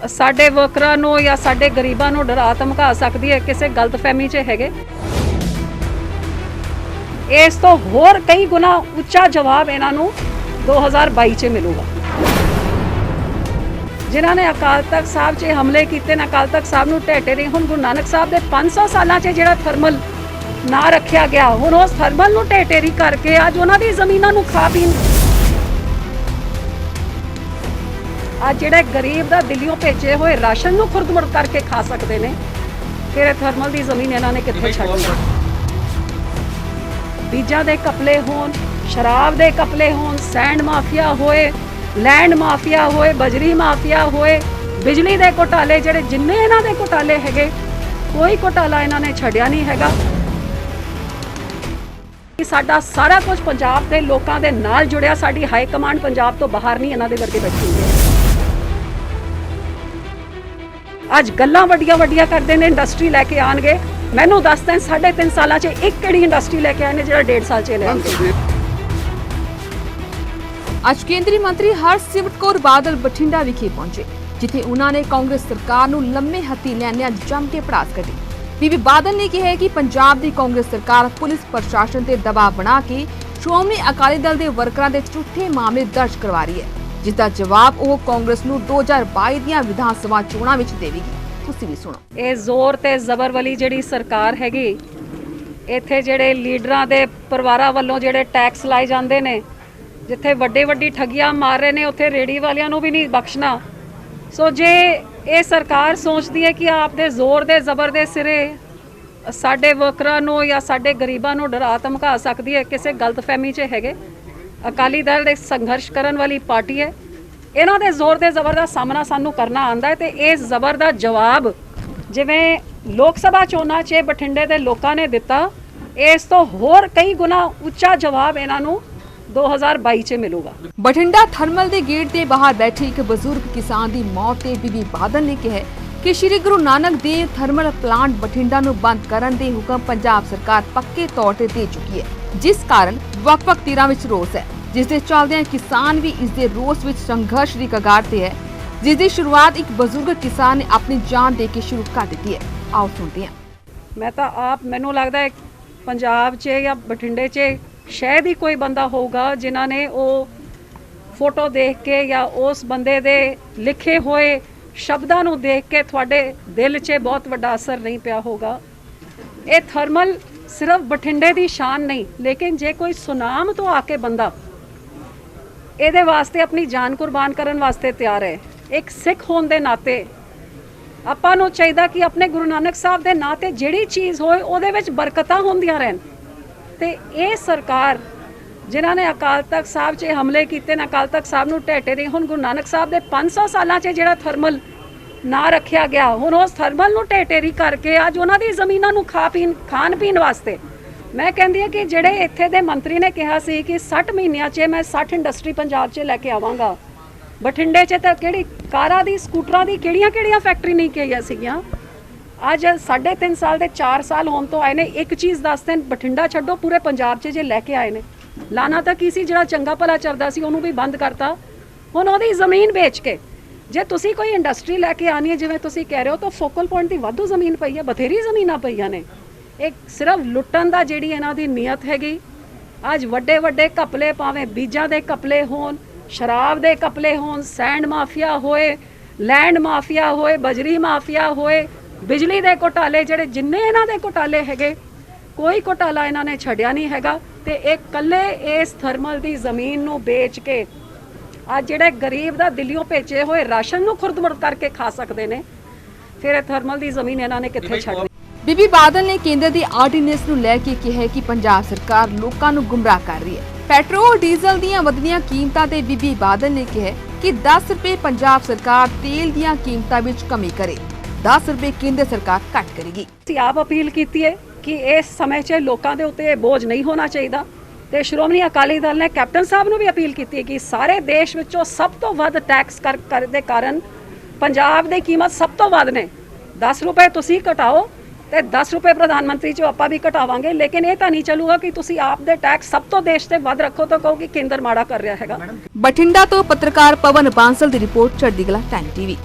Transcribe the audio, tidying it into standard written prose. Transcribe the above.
ਸਾਡੇ ਵਰਕਰਾਂ ਨੂੰ ਜਾਂ ਸਾਡੇ ਗਰੀਬਾਂ ਨੂੰ ਡਰਾ ਧਮਕਾ ਸਕਦੀ ਹੈ, ਕਿਸੇ ਗਲਤਫਹਿਮੀ 'ਚ ਹੈਗੇ। ਇਸ ਤੋਂ ਹੋਰ ਕਈ ਗੁਣਾ ਉੱਚਾ ਜਵਾਬ ਇਹਨਾਂ ਨੂੰ 2022 'ਚ ਮਿਲੂਗਾ। ਜਿਨ੍ਹਾਂ ਨੇ ਅਕਾਲ ਤਖਤ ਸਾਹਿਬ 'ਚ ਹਮਲੇ ਕੀਤੇ ਨੇ, ਅਕਾਲ ਤਖਤ ਸਾਹਿਬ ਨੂੰ ਢਹਿ ਰਹੀ। ਹੁਣ ਗੁਰੂ ਨਾਨਕ ਸਾਹਿਬ ਦੇ 500 ਸਾਲਾਂ 'ਚ ਜਿਹੜਾ ਥਰਮਲ ਨਾ ਰੱਖਿਆ ਗਿਆ, ਹੁਣ ਉਸ ਥਰਮਲ ਨੂੰ ਢਹਿ ਕਰਕੇ ਅੱਜ ਉਹਨਾਂ ਦੀ ਜ਼ਮੀਨਾਂ ਨੂੰ ਖਾ ਪੀਣ। ਅੱਜ ਜਿਹੜੇ ਗਰੀਬ ਦਾ ਦਿੱਲੀੋਂ ਭੇਜੇ ਹੋਏ ਰਾਸ਼ਨ ਨੂੰ ਖੁਰਦ-ਮੁਰਦ ਕਰਕੇ ਖਾ ਸਕਦੇ ਨੇ, ਫਿਰ ਇਹ ਥਰਮਲ ਦੀ ਜ਼ਮੀਨ ਇਹਨਾਂ ਨੇ ਕਿੱਥੇ ਛੱਡਣੀ। ਬੀਜਾਂ ਦੇ ਕਪਲੇ ਹੋਣ, ਸ਼ਰਾਬ ਦੇ ਕਪਲੇ ਹੋਣ, ਸੈਂਡ ਮਾਫੀਆ ਹੋਏ, ਲੈਂਡ ਮਾਫੀਆ ਹੋਏ, ਬਜਰੀ ਮਾਫੀਆ ਹੋਏ, ਬਿਜਲੀ ਦੇ ਘੁਟਾਲੇ, ਜਿਹੜੇ ਜਿੰਨੇ ਇਹਨਾਂ ਦੇ ਘੁਟਾਲੇ ਹੈਗੇ, ਕੋਈ ਘੁਟਾਲਾ ਇਹਨਾਂ ਨੇ ਛੱਡਿਆ ਨਹੀਂ ਹੈਗਾ। ਸਾਡਾ ਸਾਰਾ ਕੁਝ ਪੰਜਾਬ ਦੇ ਲੋਕਾਂ ਦੇ ਨਾਲ ਜੁੜਿਆ। ਸਾਡੀ ਹਾਈ ਕਮਾਂਡ ਪੰਜਾਬ ਤੋਂ ਬਾਹਰ ਨਹੀਂ, ਇਹਨਾਂ ਦੇ ਵਰਗੇ ਬੈਠੇ ਹੋਏ। ਅੱਜ ਗੱਲਾਂ ਵੱਡੀਆਂ ਕਰਦੇ ਨੇ, ਇੰਡਸਟਰੀ ਲੈ ਕੇ ਆਣਗੇ। ਮੈਨੂੰ ਦੱਸਦੇ 3.5 ਸਾਲਾਂ 'ਚ ਇੱਕ ਕਿਹੜੀ ਇੰਡਸਟਰੀ ਲੈ ਕੇ ਆਏ ਨੇ ਜਿਹੜਾ 1.5 ਸਾਲ 'ਚ ਲੈ ਆਣਗੇ। ਅੱਜ ਕੇਂਦਰੀ ਮੰਤਰੀ ਹਰਸਿਮਰਤ ਕੌਰ ਬਾਦਲ ਬਠਿੰਡਾ ਵਿਖੇ ਪਹੁੰਚੇ, ਜਿੱਥੇ ਉਹਨਾਂ ਨੇ ਕਾਂਗਰਸ ਸਰਕਾਰ ਨੂੰ ਲੰਮੇ ਹੱਥੀ ਲੈਂਦਿਆਂ ਜੰਮ ਕੇ ਭੜਾਸ ਕੱਢੀ। ਬੀਬੀ ਬਾਦਲ ਨੇ ਕਿਹਾ ਕਿ ਪੰਜਾਬ ਦੀ ਕਾਂਗਰਸ ਸਰਕਾਰ ਪੁਲਿਸ ਪ੍ਰਸ਼ਾਸਨ ਤੇ ਦਬਾਅ ਬਣਾ ਕੇ ਸ਼੍ਰੋਮਣੀ ਅਕਾਲੀ ਦਲ ਦੇ ਵਰਕਰਾਂ ਦੇ ਝੂਠੇ ਮਾਮਲੇ ਦਰਜ ਕਰਵਾ ਰਹੀ ਹੈ, ਜਿਸ ਦਾ ਜਵਾਬ ਉਹ ਕਾਂਗਰਸ ਨੂੰ 2022 ਦੀਆਂ ਵਿਧਾਨ ਸਭਾ ਚੋਣਾਂ ਵਿੱਚ ਦੇਵੇਗੀ। ਤੁਸੀਂ ਵੀ ਸੁਣੋ। ਇਹ ਜ਼ੋਰ ਤੇ ਜ਼ਬਰ ਵਾਲੀ ਜਿਹੜੀ ਸਰਕਾਰ ਹੈਗੀ, ਇੱਥੇ ਜਿਹੜੇ ਲੀਡਰਾਂ ਦੇ ਪਰਿਵਾਰਾਂ ਵੱਲੋਂ ਜਿਹੜੇ ਟੈਕਸ ਲਾਏ ਜਾਂਦੇ ਨੇ, ਜਿੱਥੇ ਵੱਡੀ ਠੱਗੀਆਂ ਮਾਰ ਰਹੇ ਨੇ, ਉੱਥੇ ਰੇੜੀ ਵਾਲਿਆਂ ਨੂੰ ਵੀ ਨਹੀਂ ਬਖਸ਼ਣਾ। ਸੋ ਜੇ ਇਹ ਸਰਕਾਰ ਸੋਚਦੀ ਹੈ ਕਿ ਆਪਦੇ ਜ਼ੋਰ ਦੇ ਜ਼ਬਰ ਦੇ ਸਿਰੇ ਸਾਡੇ ਵਰਕਰਾਂ ਨੂੰ ਜਾਂ ਸਾਡੇ ਗਰੀਬਾਂ ਨੂੰ ਡਰਾ ਧਮਕਾ ਸਕਦੀ ਹੈ, ਕਿਸੇ ਗਲਤਫਹਿਮੀ 'ਚ ਹੈਗੇ। ਅਕਾਲੀ ਦਲ ਇੱਕ ਸੰਘਰਸ਼ ਕਰਨ ਵਾਲੀ ਪਾਰਟੀ ਹੈ। ਇਹਨਾਂ ਦੇ ਜ਼ੋਰ ਦੇ ਜ਼ਬਰ ਦਾ ਸਾਹਮਣਾ ਸਾਨੂੰ ਕਰਨਾ ਆਉਂਦਾ ਹੈ, ਤੇ ਇਸ ਜ਼ਬਰ ਦਾ ਜਵਾਬ ਜਿਵੇਂ ਲੋਕ ਸਭਾ ਚੋਣਾਂ 'ਚ ਬਠਿੰਡੇ ਦੇ ਲੋਕਾਂ ਨੇ ਦਿੱਤਾ, ਇਸ ਤੋਂ ਹੋਰ ਕਈ ਗੁਣਾ ਉੱਚਾ ਜਵਾਬ ਇਹਨਾਂ ਨੂੰ 2022 'ਚ ਮਿਲੂਗਾ। ਬਠਿੰਡਾ ਥਰਮਲ ਦੇ ਗੇਟ ਦੇ ਬਾਹਰ ਬੈਠੇ ਇੱਕ ਬਜ਼ੁਰਗ ਕਿਸਾਨ ਦੀ ਮੌਤ ਤੇ ਬੀਬੀ ਬਾਦਲ ਨੇ ਕਿਹਾ ਕਿ ਸ਼੍ਰੀ ਗੁਰੂ ਨਾਨਕ ਦੇਵ ਥਰਮਲ ਪਲਾਂਟ ਬਠਿੰਡਾ ਨੂੰ ਬੰਦ ਕਰਨ ਦੇ ਹੁਕਮ ਪੰਜਾਬ ਸਰਕਾਰ ਪੱਕੇ ਤੌਰ ਤੇ ਦੇ ਚੁੱਕੀ ਹੈ, ਜਿਸ ਕਾਰਨ ਵੱਖ-ਵੱਖ ਧਿਰਾਂ ਵਿੱਚ ਰੋਸ ਹੈ, ਜਿਸ ਦੇ ਚੱਲਦਿਆਂ ਕਿਸਾਨ ਵੀ ਇਸ ਦੇ ਰੋਸ ਵਿੱਚ ਸੰਘਰਸ਼ ਦੀ ਕਗਾਰ ਤੇ ਹੈ, ਜਿਸ ਦੀ ਸ਼ੁਰੂਆਤ ਇੱਕ ਬਜ਼ੁਰਗ ਕਿਸਾਨ ਨੇ ਆਪਣੀ ਜਾਨ ਦੇ ਕੇ ਸ਼ੁਰੂ ਕਰ ਦਿੱਤੀ ਹੈ। ਆਓ ਸੁਣਦੇ ਹਾਂ। ਮੈਂ ਤਾਂ ਮੈਨੂੰ ਲੱਗਦਾ ਹੈ ਪੰਜਾਬ 'ਚ ਜਾਂ ਬਠਿੰਡੇ 'ਚ ਸ਼ਾਇਦ ਹੀ ਕੋਈ ਬੰਦਾ ਹੋਊਗਾ ਜਿਨ੍ਹਾਂ ਨੇ ਉਹ ਫੋਟੋ ਦੇਖ ਕੇ ਜਾਂ ਉਸ ਬੰਦੇ ਦੇ ਲਿਖੇ ਹੋਏ ਸ਼ਬਦਾਂ ਨੂੰ ਦੇਖ ਕੇ ਤੁਹਾਡੇ ਦਿਲ 'ਚ ਬਹੁਤ ਵੱਡਾ ਅਸਰ ਨਹੀਂ ਪਿਆ ਹੋਗਾ। ਇਹ ਥਰਮਲ ਸਿਰਫ ਬਠਿੰਡੇ ਦੀ ਸ਼ਾਨ ਨਹੀਂ, ਲੇਕਿਨ ਜੇ ਕੋਈ ਸੁਨਾਮ ਤੋਂ ਆ ਕੇ ਬੰਦਾ ਇਹਦੇ ਵਾਸਤੇ ਆਪਣੀ ਜਾਨ ਕੁਰਬਾਨ ਕਰਨ ਵਾਸਤੇ ਤਿਆਰ ਹੈ, ਇੱਕ ਸਿੱਖ ਹੋਣ ਦੇ ਨਾਤੇ ਆਪਾਂ ਨੂੰ ਚਾਹੀਦਾ ਕਿ ਆਪਣੇ ਗੁਰੂ ਨਾਨਕ ਸਾਹਿਬ ਦੇ ਨਾਂ ਤੇ ਜਿਹੜੀ ਚੀਜ਼ ਹੋਏ ਉਹਦੇ ਵਿੱਚ ਬਰਕਤਾਂ ਹੁੰਦੀਆਂ ਰਹਿਣ। ਤੇ ਇਹ ਸਰਕਾਰ ਜਿਨ੍ਹਾਂ ਨੇ ਅਕਾਲ ਤਖਤ ਸਾਹਿਬ 'ਚ ਹਮਲੇ ਕੀਤੇ ਨੇ, ਅਕਾਲ ਤਖਤ ਸਾਹਿਬ ਨੂੰ ਢਹਿ ਰਹੀ। ਹੁਣ ਗੁਰੂ ਨਾਨਕ ਸਾਹਿਬ ਦੇ 500 ਸਾਲਾਂ 'ਚ ਜਿਹੜਾ ਥਰਮਲ ਨਾ ਰੱਖਿਆ ਗਿਆ, ਹੁਣ ਉਸ ਥਰਮਲ ਨੂੰ ਢਹਿ ਕਰਕੇ ਅੱਜ ਉਹਨਾਂ ਦੀ ਜ਼ਮੀਨਾਂ ਨੂੰ ਖਾਣ ਪੀਣ ਵਾਸਤੇ। ਮੈਂ ਕਹਿੰਦੀ ਹਾਂ ਕਿ ਜਿਹੜੇ ਇੱਥੇ ਦੇ ਮੰਤਰੀ ਨੇ ਕਿਹਾ ਸੀ ਕਿ 60 ਮਹੀਨਿਆਂ 'ਚ ਮੈਂ 60 ਇੰਡਸਟਰੀ ਪੰਜਾਬ 'ਚ ਲੈ ਕੇ ਆਵਾਂਗਾ, ਬਠਿੰਡੇ 'ਚ ਤਾਂ ਕਿਹੜੀ ਕਾਰਾਂ ਦੀ, ਸਕੂਟਰਾਂ ਦੀ ਕਿਹੜੀਆਂ ਫੈਕਟਰੀ ਨਹੀਂ ਕਹੀਆਂ ਸੀਗੀਆਂ। ਅੱਜ 3.5 ਸਾਲ ਦੇ 4 ਸਾਲ ਹੋਣ ਤੋਂ ਆਏ ਨੇ। ਇੱਕ ਚੀਜ਼ ਦੱਸਦੇ, ਬਠਿੰਡਾ ਛੱਡੋ ਪੂਰੇ ਪੰਜਾਬ 'ਚ ਜੇ ਲੈ ਕੇ ਆਏ ਨੇ। ਲਾਣਾ ਤਾਂ ਕੀ ਸੀ, ਜਿਹੜਾ ਚੰਗਾ ਭਲਾ ਚੱਲਦਾ ਸੀ ਉਹਨੂੰ ਵੀ ਬੰਦ ਕਰਤਾ। ਹੁਣ ਉਹਦੀ ਜ਼ਮੀਨ ਵੇਚ ਕੇ ਜੇ ਤੁਸੀਂ ਕੋਈ ਇੰਡਸਟਰੀ ਲੈ ਕੇ ਆਣੀ ਹੈ, ਜਿਵੇਂ ਤੁਸੀਂ ਕਹਿ ਰਹੇ ਹੋ, ਤਾਂ ਫੋਕਲ ਪੁਆਇੰਟ ਦੀ ਵਾਧੂ ਜ਼ਮੀਨ ਪਈ ਹੈ, ਬਥੇਰੀ ਜ਼ਮੀਨਾਂ ਪਈਆਂ ਨੇ। ਇੱਕ ਸਿਰਫ ਲੁੱਟਣ ਦਾ ਜਿਹੜੀ ਇਹਨਾਂ ਦੀ ਨੀਅਤ ਹੈਗੀ। ਅੱਜ ਵੱਡੇ ਕਪਲੇ, ਭਾਵੇਂ ਬੀਜਾਂ ਦੇ ਕਪਲੇ ਹੋਣ, ਸ਼ਰਾਬ ਦੇ ਕਪਲੇ ਹੋਣ, ਸੈਂਡ ਮਾਫੀਆ ਹੋਏ, ਲੈਂਡ ਮਾਫੀਆ ਹੋਏ, ਬਜਰੀ ਮਾਫੀਆ ਹੋਏ, ਬਿਜਲੀ ਦੇ ਘੁਟਾਲੇ, ਜਿਹੜੇ ਜਿੰਨੇ ਇਹਨਾਂ ਦੇ ਘੁਟਾਲੇ ਹੈਗੇ, ਕੋਈ ਘੁਟਾਲਾ ਇਹਨਾਂ ਨੇ ਛੱਡਿਆ ਨਹੀਂ ਹੈਗਾ। ਤੇ ਇਹ ਕੱਲੇ ਇਸ ਥਰਮਲ ਦੀ ਜ਼ਮੀਨ ਨੂੰ ਵੇਚ ਕੇ ਅੱਜ ਜਿਹੜੇ ਗਰੀਬ ਦਾ ਦਿੱਲੀੋਂ ਭੇਜੇ ਹੋਏ ਰਾਸ਼ਨ ਨੂੰ ਖੁਰਦ-ਮੁਰਦ ਕਰਕੇ ਖਾ ਸਕਦੇ ਨੇ, ਫਿਰ ਇਹ ਥਰਮਲ ਦੀ ਜ਼ਮੀਨ ਇਹਨਾਂ ਨੇ ਕਿੱਥੇ ਛੱਡਣੀ। ਬੀਬੀ ਬਾਦਲ ਨੇ ਕੇਂਦਰ ਦੀ ਆਰਡੀਨੈਂਸ ਨੂੰ ਲੈ ਕੇ ਕਿਹਾ ਕਿ ਪੰਜਾਬ ਸਰਕਾਰ ਲੋਕਾਂ ਨੂੰ ਗੁੰਮਰਾਹ ਕਰ ਰਹੀ ਹੈ। ਪੈਟਰੋਲ ਡੀਜ਼ਲ ਦੀਆਂ ਵਧਦੀਆਂ ਕੀਮਤਾਂ ਤੇ ਬੀਬੀ ਬਾਦਲ ਨੇ ਕਿਹਾ ਕਿ 10 ਰੁਪਏ ਪੰਜਾਬ ਸਰਕਾਰ ਤੇਲ ਦੀਆਂ ਕੀਮਤਾਂ ਵਿੱਚ ਕਮੀ ਕਰੇ, 10 ਰੁਪਏ ਕੇਂਦਰ ਸਰਕਾਰ ਘੱਟ ਕਰੇਗੀ। ਅਸੀਂ ਆਪ ਅਪੀਲ ਕੀਤੀ ਹੈ ਕਿ ਇਸ ਸਮੇਂ 'ਚ ਲੋਕਾਂ ਦੇ ਉੱਤੇ ਬੋਝ ਨਹੀਂ ਹੋਣਾ ਚਾਹੀਦਾ, ਤੇ ਸ਼੍ਰੋਮਣੀ ਅਕਾਲੀ ਦਲ ਨੇ ਕੈਪਟਨ ਸਾਹਿਬ ਨੂੰ ਵੀ ਅਪੀਲ ਕੀਤੀ ਹੈ ਕਿ ਸਾਰੇ ਦੇਸ਼ ਵਿੱਚੋਂ ਸਭ ਤੋਂ ਵੱਧ ਟੈਕਸ ਕਰ ਦੇ ਕਾਰਨ ਪੰਜਾਬ ਦੀ ਕੀਮਤ ਸਭ ਤੋਂ ਵੱਧ ਨੇ। 10 ਰੁਪਏ ਤੁਸੀਂ ਘਟਾਓ ਤੇ 10 ਰੁਪਏ ਪ੍ਰਧਾਨ ਮੰਤਰੀ 'ਚੋਂ ਆਪਾਂ ਵੀ ਘਟਾਵਾਂਗੇ, ਲੇਕਿਨ ਇਹ ਤਾਂ ਨਹੀਂ ਚੱਲੂਗਾ ਕਿ ਤੁਸੀਂ ਆਪ ਦੇ ਟੈਕਸ ਸਭ ਤੋਂ ਦੇਸ਼ ਤੇ ਵੱਧ ਰੱਖੋ ਤਾਂ ਕਹੋ ਕਿ ਕੇਂਦਰ ਮਾੜਾ ਕਰ ਰਿਹਾ ਹੈਗਾ। ਬਠਿੰਡਾ ਤੋਂ ਪੱਤਰਕਾਰ ਪਵਨ ਬਾਂਸਲ ਦੀ ਰਿਪੋਰਟ, ਚੜ੍ਹਦੀ ਕਲਾ ਟਾਈਮ TV।